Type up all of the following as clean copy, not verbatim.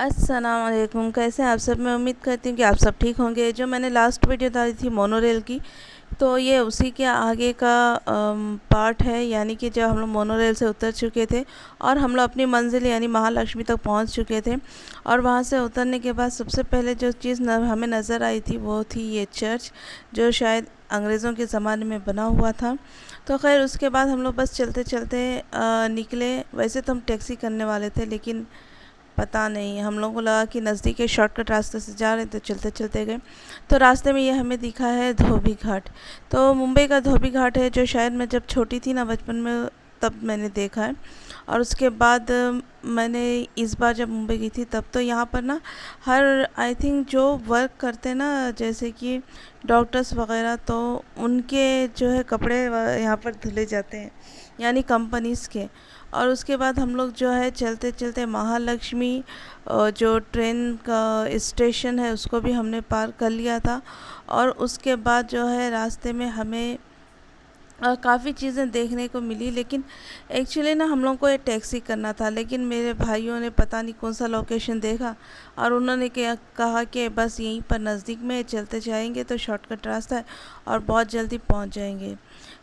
अस्सलाम वालेकुम। कैसे हैं आप सब? मैं उम्मीद करती हूँ कि आप सब ठीक होंगे। जो मैंने लास्ट वीडियो डाली थी मोनोरेल की, तो ये उसी के आगे का पार्ट है। यानी कि जब हम लोग मोनोरेल से उतर चुके थे और हम लोग अपनी मंजिल यानी महालक्ष्मी तक पहुँच चुके थे। और वहाँ से उतरने के बाद सबसे पहले जो चीज़ हमें नज़र आई थी वो थी ये चर्च, जो शायद अंग्रेज़ों के ज़माने में बना हुआ था। तो खैर उसके बाद हम लोग बस चलते चलते निकले। वैसे तो हम टैक्सी करने वाले थे, लेकिन पता नहीं, हम लोगों को लगा कि नज़दीक के शॉर्टकट रास्ते से जा रहे थे, तो चलते चलते गए। तो रास्ते में ये हमें दिखा है धोबी घाट। तो मुंबई का धोबी घाट है, जो शायद मैं जब छोटी थी ना, बचपन में, तब मैंने देखा है। और उसके बाद मैंने इस बार जब मुंबई गई थी तब तो यहाँ पर ना हर आई थिंक जो वर्क करते हैं ना, जैसे कि डॉक्टर्स वगैरह, तो उनके जो है कपड़े यहाँ पर धुले जाते हैं, यानी कंपनीज़ के। और उसके बाद हम लोग जो है चलते चलते महालक्ष्मी जो ट्रेन का स्टेशन है उसको भी हमने पार कर लिया था। और उसके बाद जो है रास्ते में हमें काफ़ी चीज़ें देखने को मिली। लेकिन एक्चुअली ना हम लोग को ये टैक्सी करना था, लेकिन मेरे भाइयों ने पता नहीं कौन सा लोकेशन देखा और उन्होंने क्या कहा कि बस यहीं पर नज़दीक में चलते जाएंगे तो शॉर्टकट रास्ता है और बहुत जल्दी पहुंच जाएंगे।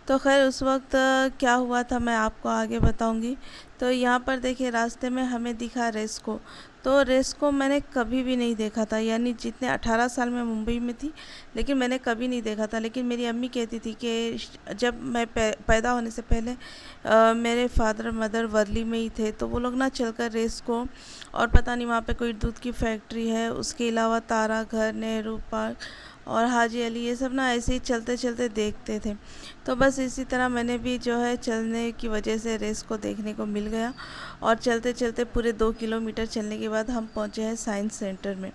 तो खैर उस वक्त क्या हुआ था मैं आपको आगे बताऊंगी। तो यहाँ पर देखिए रास्ते में हमें दिखा रेस्को। तो रेस्को मैंने कभी भी नहीं देखा था, यानी जितने 18 साल में मुंबई में थी, लेकिन मैंने कभी नहीं देखा था। लेकिन मेरी अम्मी कहती थी कि जब मैं पैदा होने से पहले मेरे फादर मदर वर्ली में ही थे, तो वो लोग ना चलकर रेस्को, और पता नहीं वहाँ पे कोई दूध की फैक्ट्री है, उसके अलावा तारा घर, नेहरू पार्क और हाजी अली, ये सब ना ऐसे ही चलते चलते देखते थे। तो बस इसी तरह मैंने भी जो है चलने की वजह से रेस को देखने को मिल गया। और चलते चलते पूरे 2 किलोमीटर चलने के बाद हम पहुँचे हैं साइंस सेंटर में।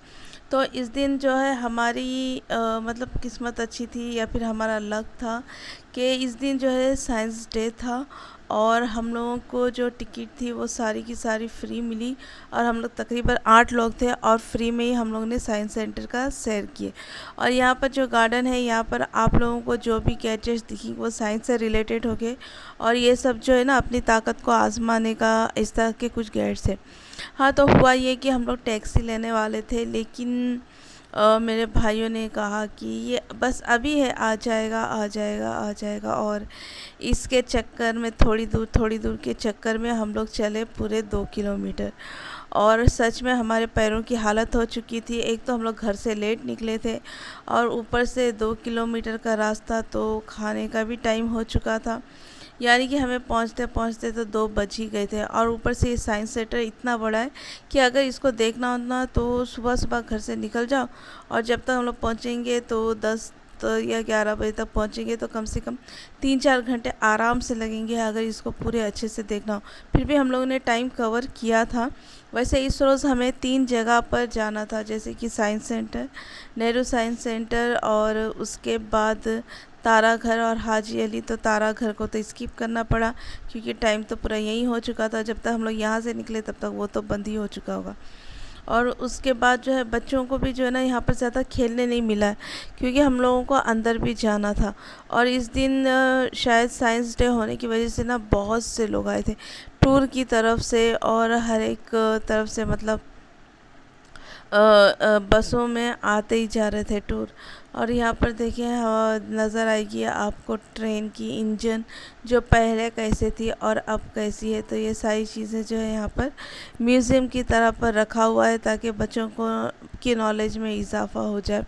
तो इस दिन जो है हमारी मतलब किस्मत अच्छी थी या फिर हमारा लक था कि इस दिन जो है साइंस डे था। और हम लोगों को जो टिकट थी वो सारी की सारी फ्री मिली। और हम लोग तकरीबन 8 लोग थे और फ्री में ही हम लोगों ने साइंस सेंटर का सैर किए। और यहाँ पर जो गार्डन है, यहाँ पर आप लोगों को जो भी गैजेट्स दिखी वो साइंस से रिलेटेड हो गए। और ये सब जो है ना अपनी ताकत को आजमाने का इस तरह के कुछ गैजेट्स है। हाँ, तो हुआ ये कि हम लोग टैक्सी लेने वाले थे, लेकिन मेरे भाइयों ने कहा कि ये बस अभी है, आ जाएगा आ जाएगा आ जाएगा। और इसके चक्कर में थोड़ी दूर के चक्कर में हम लोग चले पूरे 2 किलोमीटर। और सच में हमारे पैरों की हालत हो चुकी थी। एक तो हम लोग घर से लेट निकले थे और ऊपर से 2 किलोमीटर का रास्ता, तो खाने का भी टाइम हो चुका था। यानी कि हमें पहुंचते पहुंचते तो 2 बज ही गए थे। और ऊपर से ये साइंस सेंटर इतना बड़ा है कि अगर इसको देखना हो ना तो सुबह सुबह घर से निकल जाओ, और जब तक हम लोग पहुंचेंगे तो 10 तो या 11 बजे तक पहुंचेंगे, तो कम से कम 3-4 घंटे आराम से लगेंगे अगर इसको पूरे अच्छे से देखना हो। फिर भी हम लोगों ने टाइम कवर किया था। वैसे इस रोज़ हमें 3 जगह पर जाना था, जैसे कि science centre, Nehru science centre, और उसके बाद तारा घर और हाजी अली। तो तारा घर को तो स्किप करना पड़ा क्योंकि टाइम तो पूरा यही हो चुका था। जब तक हम लोग यहाँ से निकले तब तक वो तो बंद ही हो चुका होगा। और उसके बाद जो है बच्चों को भी जो है ना यहाँ पर ज़्यादा खेलने नहीं मिला है, क्योंकि हम लोगों को अंदर भी जाना था। और इस दिन शायद साइंस डे होने की वजह से ना बहुत से लोग आए थे टूर की तरफ से, और हर एक तरफ से, मतलब बसों में आते ही जा रहे थे टूर। और यहाँ पर देखिए नज़र आएगी आपको ट्रेन की इंजन, जो पहले कैसे थी और अब कैसी है। तो ये सारी चीज़ें जो है यहाँ पर म्यूज़ियम की तरह पर रखा हुआ है, ताकि बच्चों को की नॉलेज में इजाफ़ा हो जाए।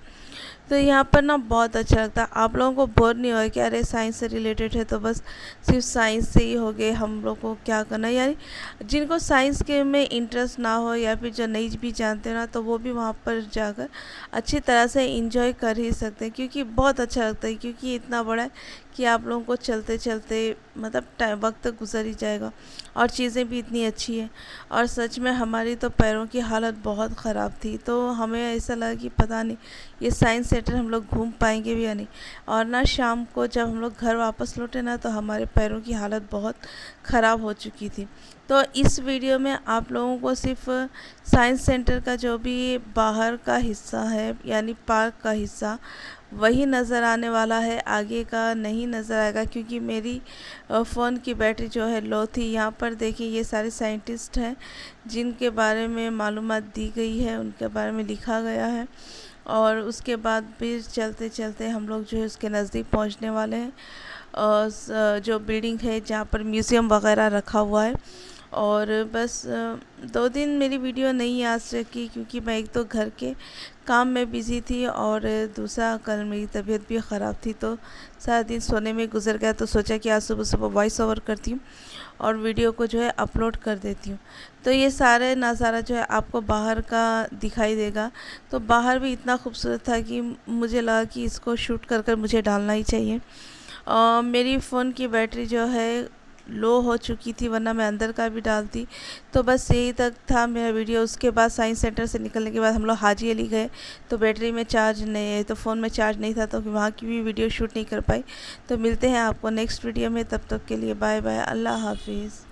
तो यहाँ पर ना बहुत अच्छा लगता है। आप लोगों को बोर नहीं होगा कि अरे साइंस से रिलेटेड है तो बस सिर्फ साइंस से ही हो गए, हम लोग को क्या करना है। यानी जिनको साइंस के में इंटरेस्ट ना हो या फिर जो नहीं भी जानते ना, तो वो भी वहाँ पर जाकर अच्छी तरह से इंजॉय कर ही सकते हैं, क्योंकि बहुत अच्छा लगता है। क्योंकि इतना बड़ा है कि आप लोगों को चलते चलते मतलब टाइम वक्त गुजर ही जाएगा, और चीज़ें भी इतनी अच्छी हैं। और सच में हमारी तो पैरों की हालत बहुत ख़राब थी, तो हमें ऐसा लगा कि पता नहीं ये साइंस सेंटर हम लोग घूम पाएंगे भी या नहीं। और ना शाम को जब हम लोग घर वापस लौटे ना, तो हमारे पैरों की हालत बहुत ख़राब हो चुकी थी। तो इस वीडियो में आप लोगों को सिर्फ साइंस सेंटर का जो भी बाहर का हिस्सा है, यानी पार्क का हिस्सा, वही नज़र आने वाला है, आगे का नहीं नज़र आएगा, क्योंकि मेरी फ़ोन की बैटरी जो है लो थी। यहाँ पर देखिए ये सारे साइंटिस्ट हैं जिनके बारे में मालूमात दी गई है, उनके बारे में लिखा गया है। और उसके बाद फिर चलते चलते हम लोग जो है उसके नज़दीक पहुँचने वाले हैं। जो बिल्डिंग है जहाँ पर म्यूज़ियम वगैरह रखा हुआ है। और बस 2 दिन मेरी वीडियो नहीं आ सकी, क्योंकि मैं एक तो घर के काम में बिज़ी थी और दूसरा कल मेरी तबीयत भी ख़राब थी, तो सारा दिन सोने में गुजर गया। तो सोचा कि आज सुबह सुबह वॉइस ओवर करती हूँ और वीडियो को जो है अपलोड कर देती हूँ। तो ये सारे नज़ारा जो है आपको बाहर का दिखाई देगा। तो बाहर भी इतना खूबसूरत था कि मुझे लगा कि इसको शूट कर कर मुझे डालना ही चाहिए। मेरी फ़ोन की बैटरी जो है लो हो चुकी थी, वरना मैं अंदर का भी डालती। तो बस यही तक था मेरा वीडियो। उसके बाद साइंस सेंटर से निकलने के बाद हम लोग हाजी अली गए, तो बैटरी में चार्ज नहीं, तो फ़ोन में चार्ज नहीं था, तो वहाँ की भी वीडियो शूट नहीं कर पाई। तो मिलते हैं आपको नेक्स्ट वीडियो में, तब तक के लिए बाय बाय, अल्लाह हाफिज़।